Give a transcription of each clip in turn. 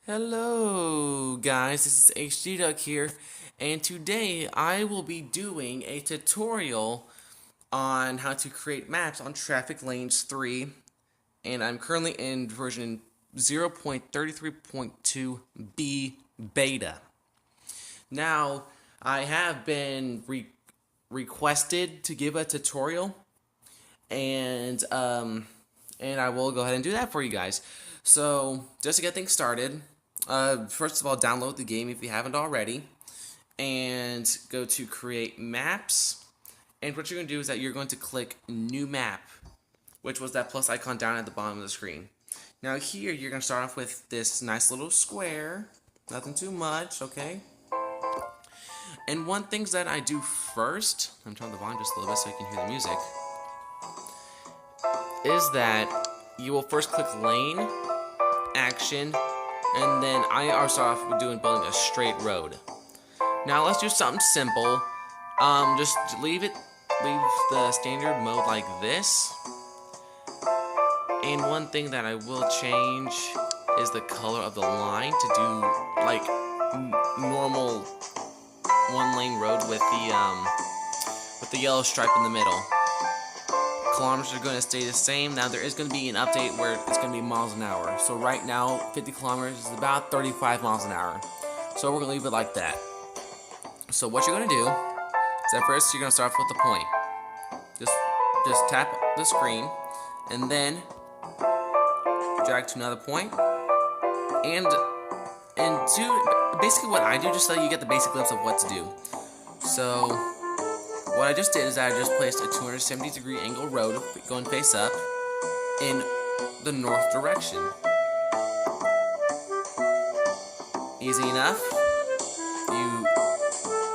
Hello guys, this is HD Duck here, and today I will be doing a tutorial on how to create maps on Traffic Lanes 3, and I'm currently in version 0.33.2 B beta. Now, I have been requested to give a tutorial, and I will go ahead and do that for you guys. So, just to get things started, first of all, download the game if you haven't already, and go to Create Maps. And what you're going to do is that you're going to click New Map, which was that plus icon down at the bottom of the screen. Now here, you're going to start off with this nice little square, nothing too much, okay? And one thing that I do first, I'm turning the volume just a little bit so you can hear the music, is that you will first click Lane, Action, and then I start off with building a straight road. Now let's do something simple. Just leave the standard mode like this. And one thing that I will change is the color of the line to do like normal one-lane road with the yellow stripe in the middle. Kilometers are going to stay the same. Now there is going to be an update where it's going to be miles an hour. So right now 50 kilometers is about 35 miles an hour. So we're going to leave it like that. So what you're going to do is at first you're going to start off with the point. Just tap the screen and then drag to another point and do basically what I do, just so you get the basic glimpse of what to do. So what I just did is I just placed a 270-degree angle road going face up in the north direction. Easy enough.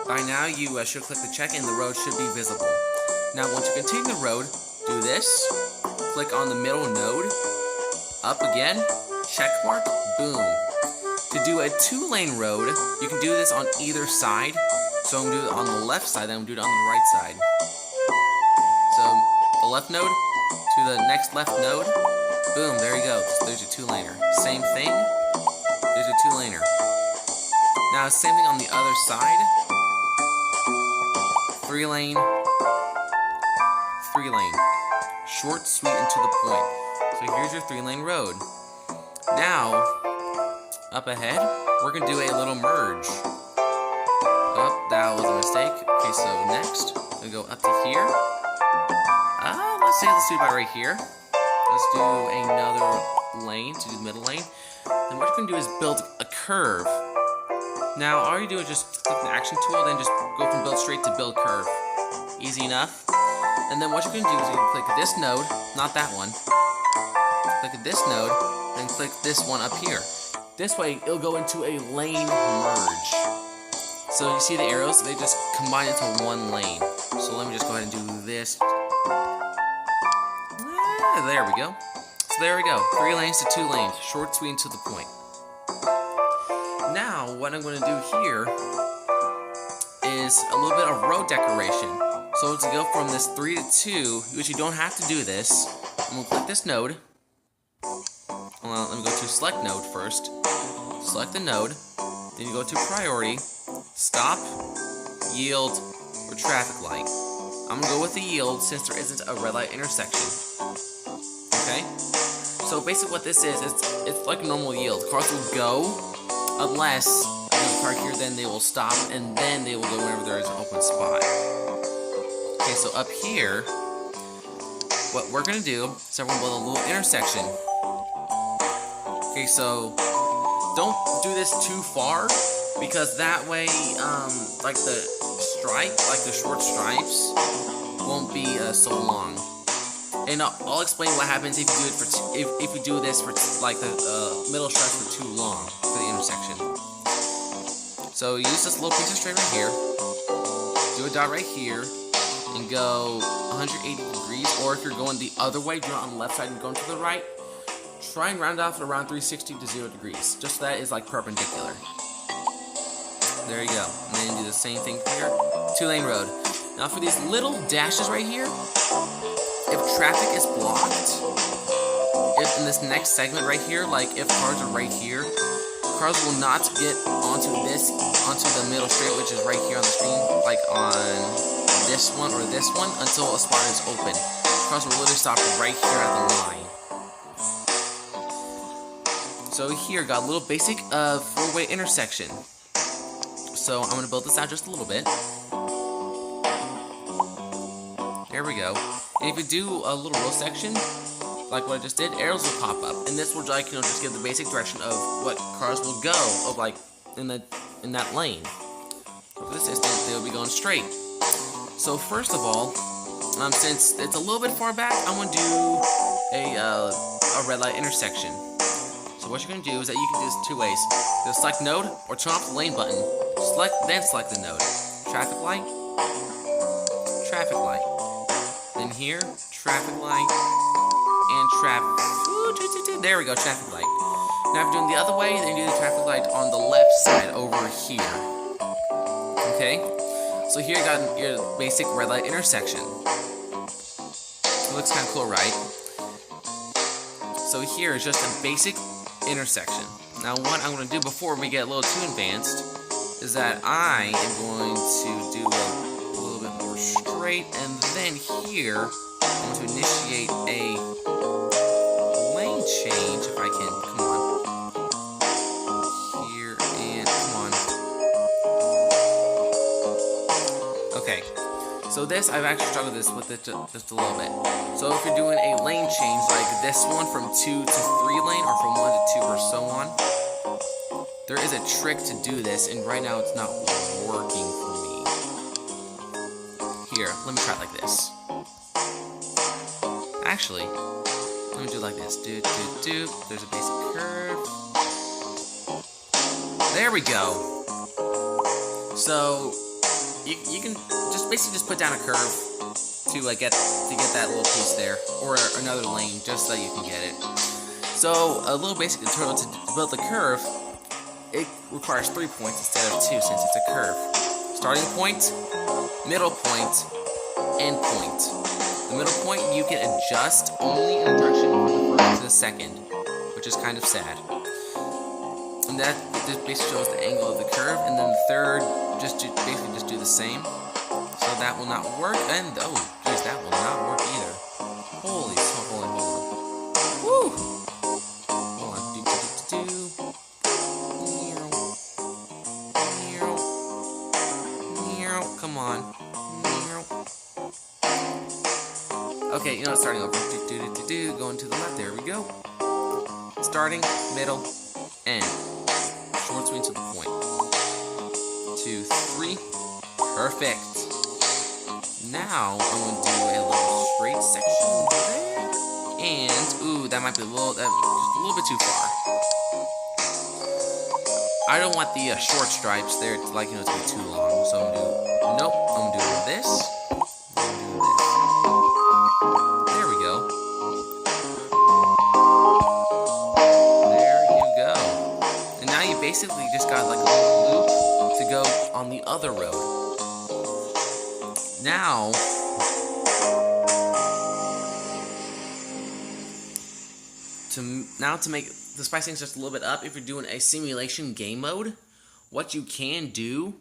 By now you should click the check and the road should be visible. Now once you continue the road, do this. Click on the middle node. Up again. Check mark. Boom. To do a two-lane road, you can do this on either side. So I'm going to do it on the left side, then I'm going to do it on the right side. So, the left node to the next left node. Boom, there you go. There's a two-laner. Same thing. There's a two-laner. Now, same thing on the other side. Three-lane. Three-lane. Short, sweet, and to the point. So here's your three-lane road. Now, up ahead, we're going to do a little merge. Oh, that was a mistake. Okay, so next, we go up to here. Let's do it about right here. Let's do another lane to do the middle lane. Then what you're going to do is build a curve. Now, all you do is just click the action tool, then just go from build straight to build curve. Easy enough. And then what you're going to do is you're going to click this node, not that one. Click this node, then click this one up here. This way, it'll go into a lane merge. So you see the arrows, they just combine into one lane. So let me just go ahead and do this. There we go. So there we go. 3 lanes to 2 lanes. Short, sweet, and to the point. Now, what I'm going to do here is a little bit of road decoration. So to go from this 3 to 2, which you don't have to do this, I'm going to click this node. Well, let me go to select node first. Select the node. Then you go to priority. Stop, yield, or traffic light. I'm going to go with the yield since there isn't a red light intersection. Okay? So basically what this is, it's like a normal yield. Cars will go unless there's a car here, then they will stop, and then they will go whenever there is an open spot. Okay, so up here, what we're going to do is we're going to build a little intersection. Okay, so don't do this too far, because that way, like the stripe, like the short stripes, won't be so long. And I'll explain what happens if you do it for if you do this for like the middle stripes for too long for the intersection. So use this little piece of straight right here, do a dot right here, and go 180 degrees. Or if you're going the other way, do it on the left side and going to the right. Try and round off at around 360 to 0 degrees. Just so that is like perpendicular. There you go. And then do the same thing here. 2-lane road. Now for these little dashes right here, if traffic is blocked, if in this next segment right here, like if cars are right here, cars will not get onto the middle straight, which is right here on the screen, like on this one or this one, until a spot is open. Cars will literally stop right here at the line. So here, got a little basic four-way intersection. So I'm gonna build this out just a little bit. There we go. And if you do a little row section, like what I just did, arrows will pop up, and this will like just give the basic direction of what cars will go of like in that lane. For this instance, they will be going straight. So first of all, since it's a little bit far back, I'm gonna do a red light intersection. So what you're gonna do is that you can do this two ways: the select node or turn off the lane button. Then select the node. Traffic light. Then here, traffic light. And traffic. There we go, traffic light. Now if you're doing the other way, then you do the traffic light on the left side over here. Okay? So here you got your basic red light intersection. It looks kind of cool, right? So here is just a basic intersection. Now what I'm going to do before we get a little too advanced is that I am going to do a little bit more straight, and then here I'm going to initiate a lane change, if I can. Come on. Here, and come on. Okay. So this, I've actually struggled with it just a little bit. So if you're doing a lane change, like this one from 2 to 3 lane, or from 1 to 2, or so on, there is a trick to do this, and right now it's not working for me. Here, let me try it like this. Actually, let me do it like this. There's a basic curve. There we go. So you can just basically just put down a curve to get that little piece there, or another lane, just so you can get it. So a little basic tutorial to build the curve. It requires 3 points instead of 2, since it's a curve. Starting point, middle point, end point. The middle point you can adjust only in the direction from the first to the second, which is kind of sad. And that just basically shows the angle of the curve, and then the third, basically just do the same. So that will not work, and oh geez, that will not work either. Hold on. Woo! Hold on, Come on. Okay, you know, starting over. Going to the left. There we go. Starting, middle, end. Short swing to the point. 2, 3. Perfect. Now I'm going to do a little straight section there. And ooh, that might be just a little bit too far. I don't want the short stripes there to to be too long. So I'm gonna do I'm gonna do this. There we go. There you go. And now you basically just got like a little loop to go on the other road. Now to make the spice things just a little bit up, if you're doing a simulation game mode, what you can do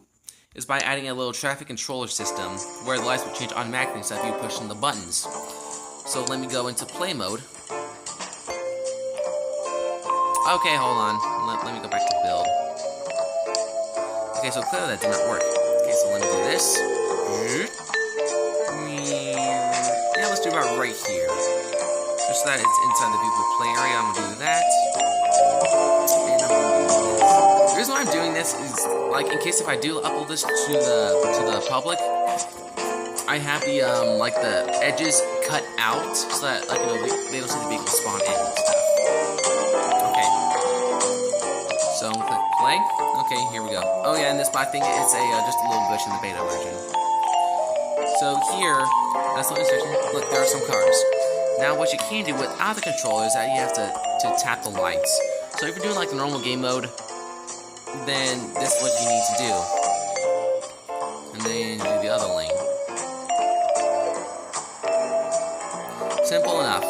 is by adding a little traffic controller system where the lights will change automatically instead of you pushing the buttons. So let me go into play mode. Okay, hold on. Let me go back to build. Okay, so clearly that did not work. Okay, so let me do this. Yeah, let's do about right here. Just so that it's inside the vehicle play area, I'm gonna do that. And I'm gonna do this. The reason why I'm doing this is, like, in case if I do upload this to the public, I have the the edges cut out so that they don't see the vehicle spawn in and stuff. Okay. So I'm gonna click play. Okay, here we go. Oh yeah, and this black thing, it's just a little glitch in the beta version. So here, that's the section. Look, there are some cars. Now what you can do without the controller is that you have to tap the lights. So if you're doing like the normal game mode, then this is what you need to do. And then do the other lane. Simple enough.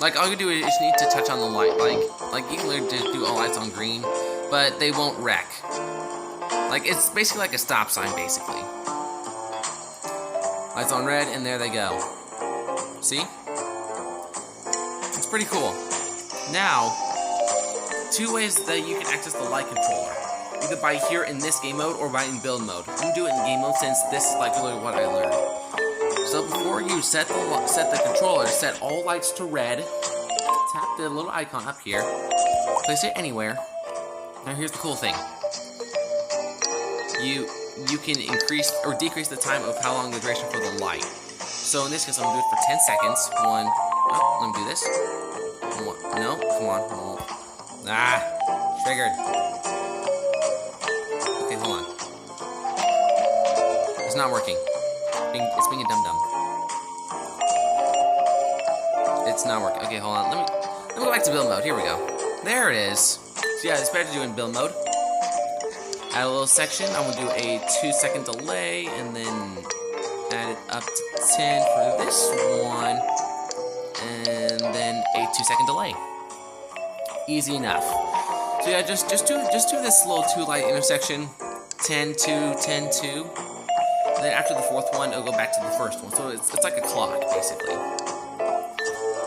Like all you do is you just need to touch on the light. Like you can literally just do all lights on green, but they won't wreck. Like, it's basically like a stop sign, basically. Lights on red, and there they go. See? It's pretty cool. Now, 2 ways that you can access the light controller. Either by here in this game mode, or by in build mode. I'm gonna do it in game mode since this is like really what I learned. So before you set the controller, set all lights to red. Tap the little icon up here. Place it anywhere. Now here's the cool thing. You can increase or decrease the time of how long the duration for the light. So in this case, I'm gonna do it for 10 seconds. Let me do this. No, come on. Triggered. Okay, hold on. It's not working. It's being a dum-dum. It's not working. Okay, hold on. Let me go back to build mode. Here we go. There it is. So yeah, it's better to do in build mode. Add a little section. I'm gonna do a 2-second delay, and then add it up to 10 for this one, and then a 2-second delay. Easy enough. So yeah, just do this little 2-light intersection, 10, 2, 10, 2. And then after the 4th one, it'll go back to the 1st one. So it's like a clock, basically.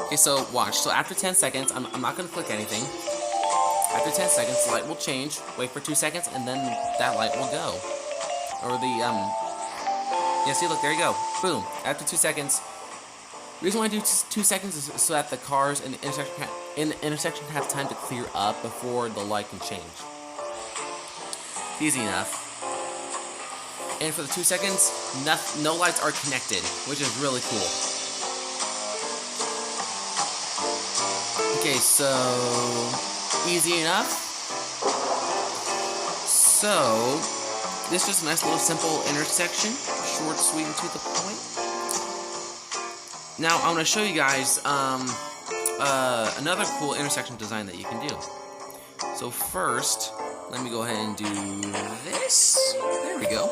Okay, so watch. So after 10 seconds, I'm not gonna click anything. After 10 seconds, the light will change. Wait for 2 seconds, and then that light will go. Or yeah, see, look, there you go. Boom. After 2 seconds. The reason why I do 2 seconds is so that the cars in the intersection have time to clear up before the light can change. Easy enough. And for the 2 seconds, no lights are connected, which is really cool. Okay, so easy enough. So this is just a nice little simple intersection, short, sweet, and to the point. Now I'm going to show you guys another cool intersection design that you can do. So first, let me go ahead and do this. There we go.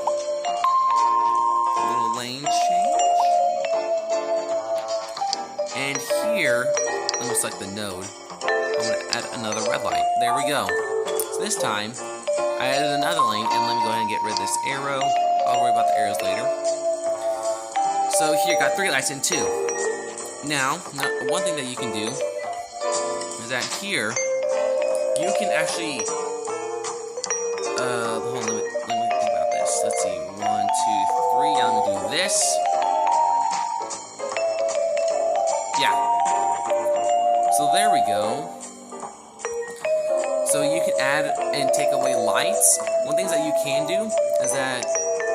A little lane change. And here, let me select the node. I'm going to add another red light. There we go. So this time, I added another lane, and let me go ahead and get rid of this arrow. I'll worry about the arrows later. So here, got 3 lights and 2. Now, one thing that you can do is that here, you can actually, hold on, let me think about this. Let's see, 1, 2, 3, yeah, I'm gonna do this. Yeah. So there we go. So you can add and take away lights. One thing that you can do is that,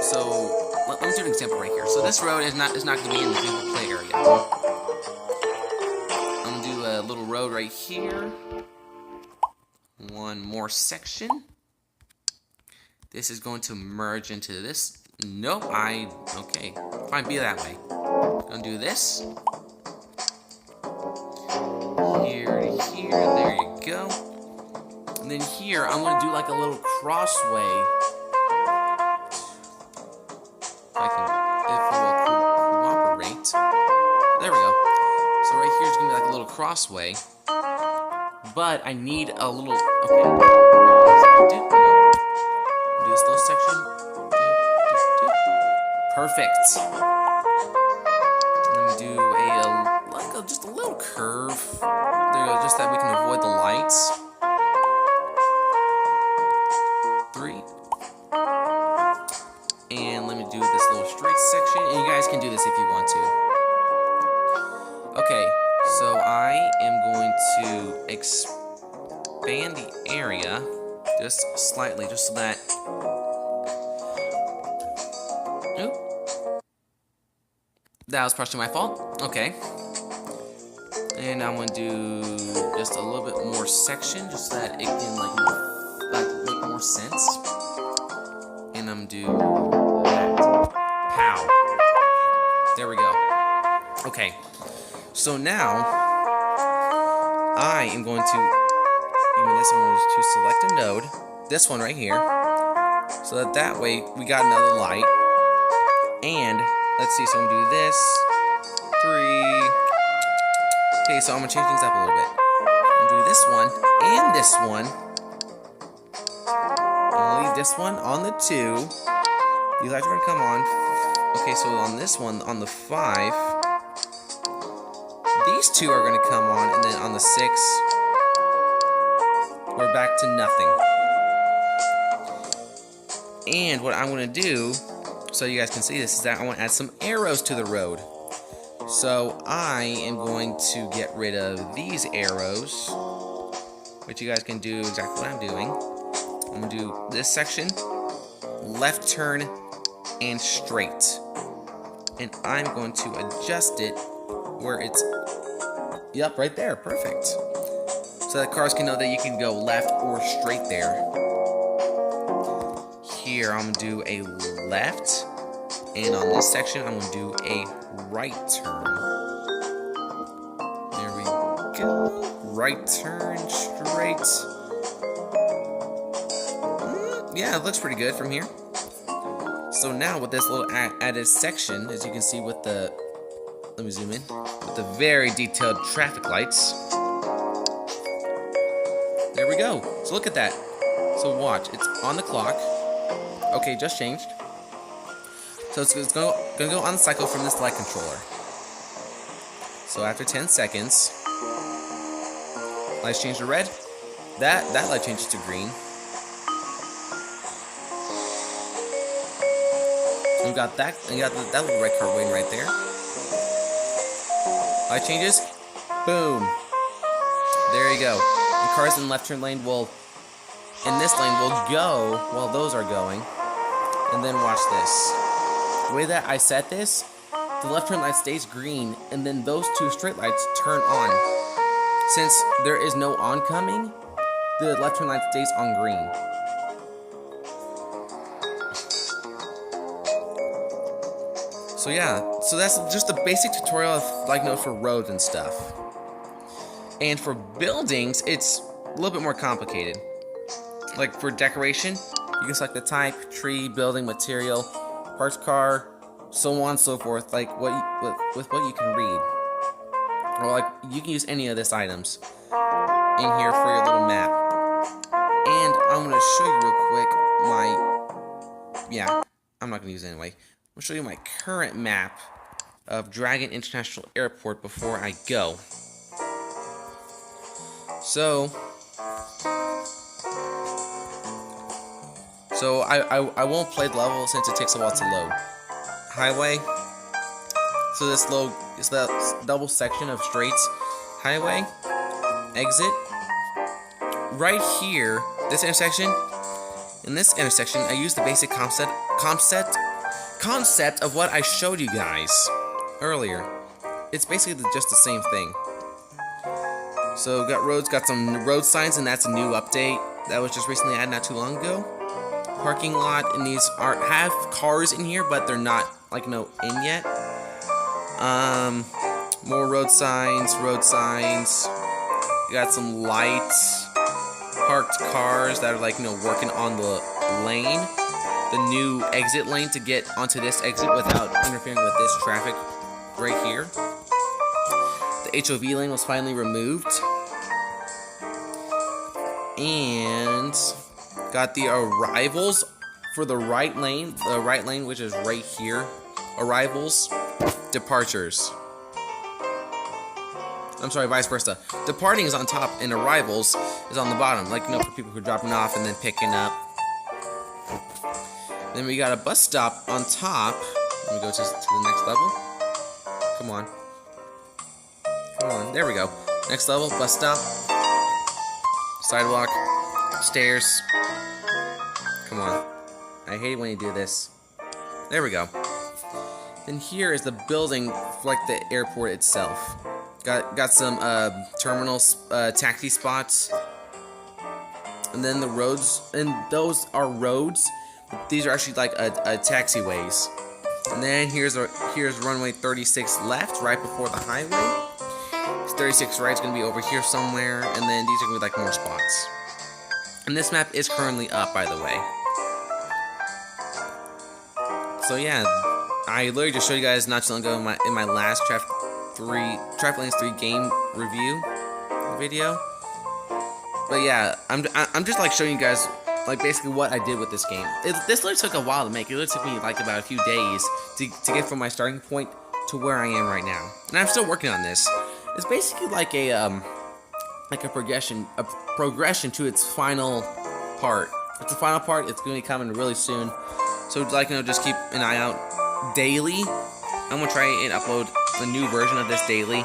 so, let me do an example right here. So this road is not going to be in the vehicle play area. I'm going to do a little road right here. One more section. This is going to merge into this. Nope, okay. Fine, be that way. Gonna do this. Here to here, there you go. And then here, I'm gonna do like a little crossway. If it will cooperate. There we go. So right here is gonna be like a little crossway. But I need a little, okay. Do this little section. Perfect. I'm gonna do just a little curve. There you go, just that we can avoid the lights. 3. And let me do this little straight section. And you guys can do this if you want to. Okay, so I am going to expand the area just slightly, just so that. Oop. That was partially my fault. Okay. And I'm going to do just a little bit more section, just so that it can make more sense. And I'm going to do that. Pow. There we go. Okay. So now, I am going to, even this, I'm going to select a node, this one right here, so that way we got another light. And, let's see, so I'm going to do this, 3, okay, so I'm going to change things up a little bit. I'm going to do this one, and this one, this one on the 2, these lights are going to come on. Okay, so on this one, on the 5, these 2 are going to come on, and then on the 6, we're back to nothing. And what I'm going to do, so you guys can see this, is that I want to add some arrows to the road. So I am going to get rid of these arrows, which you guys can do exactly what I'm doing. I'm going to do this section, left turn, and straight. And I'm going to adjust it where it's, yep, right there, perfect. So that cars can know that you can go left or straight there. Here I'm going to do a left, and on this section I'm going to do a right turn. There we go. Right turn, straight. Yeah, it looks pretty good from here. So now with this little added section, as you can see with the, let me zoom in, with the very detailed traffic lights. There we go. So look at that. So watch, it's on the clock. Okay, just changed. So it's going to go on the cycle from this light controller. So after 10 seconds, lights change to red. That light changes to green. You got that little red car waiting right there. Light changes. Boom. There you go. The cars in the left turn lane will, in this lane, will go while those are going. And then watch this. The way that I set this, the left turn light stays green, and then those 2 straight lights turn on. Since there is no oncoming, the left turn light stays on green. So yeah, so that's just the basic tutorial of for roads and stuff. And for buildings, it's a little bit more complicated. Like for decoration, you can select the type, tree, building, material, parts car, so on and so forth, like with what you can read. Or like you can use any of this items in here for your little map. And I'm gonna show you real quick I'm not gonna use it anyway. I'm gonna show you my current map of Dragon International Airport before I go. So I won't play the level since it takes a while to load. Highway. So this is the double section of straights. Highway. Exit. Right here, this intersection. In this intersection, I use the basic concept of what I showed you guys earlier. It's basically just the same thing. So got some road signs, and that's a new update that was just recently added not too long ago. Parking lot, and these have cars in here, but they're not in yet. More road signs. You got some lights, parked cars that are working on the lane. The new exit lane to get onto this exit without interfering with this traffic right here. The HOV lane was finally removed. And got the arrivals for the right lane, which is right here. Arrivals, departures. I'm sorry, vice versa. Departing is on top and arrivals is on the bottom, for people who are dropping off and then picking up. Then we got a bus stop on top. Let me go to the next level. Come on, there we go. Next level, bus stop. Sidewalk, stairs. Come on. I hate when you do this. There we go. Then here is the building for the airport itself. Got some terminals, taxi spots. And then the roads, and those are roads. These are actually a taxiways. And then here's runway 36 left, right before the highway. 36 right is going to be over here somewhere, and then these are going to be more spots. And this map is currently up, by the way. So yeah, I literally just showed you guys not too long ago in my last Traffic Lanes 3 game review video. But yeah, I'm just showing you guys like basically what I did with this game. This literally took a while to make. It literally took me like about a few days to get from my starting point to where I am right now, and I'm still working on this. It's basically like a progression to its final part. It's the final part. It's going to be coming really soon. So like, just keep an eye out daily. I'm gonna try and upload a new version of this daily.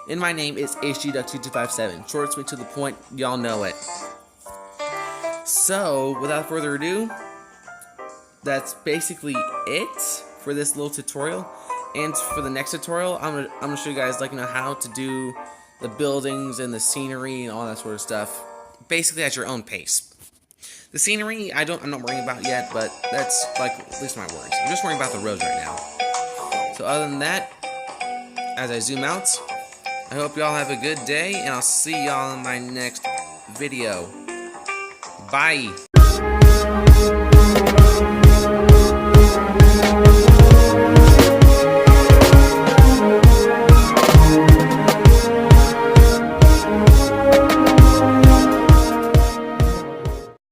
And my name is HGDuck2257. Short, sweet, to the point. Y'all know it. So without further ado, that's basically it for this little tutorial. And for the next tutorial, I'm gonna show you guys how to do the buildings and the scenery and all that sort of stuff, basically at your own pace. The scenery, I'm not worrying about yet, but that's at least my worries. I'm just worrying about the roads right now. So other than that, as I zoom out, I hope y'all have a good day, and I'll see y'all in my next video. Bye.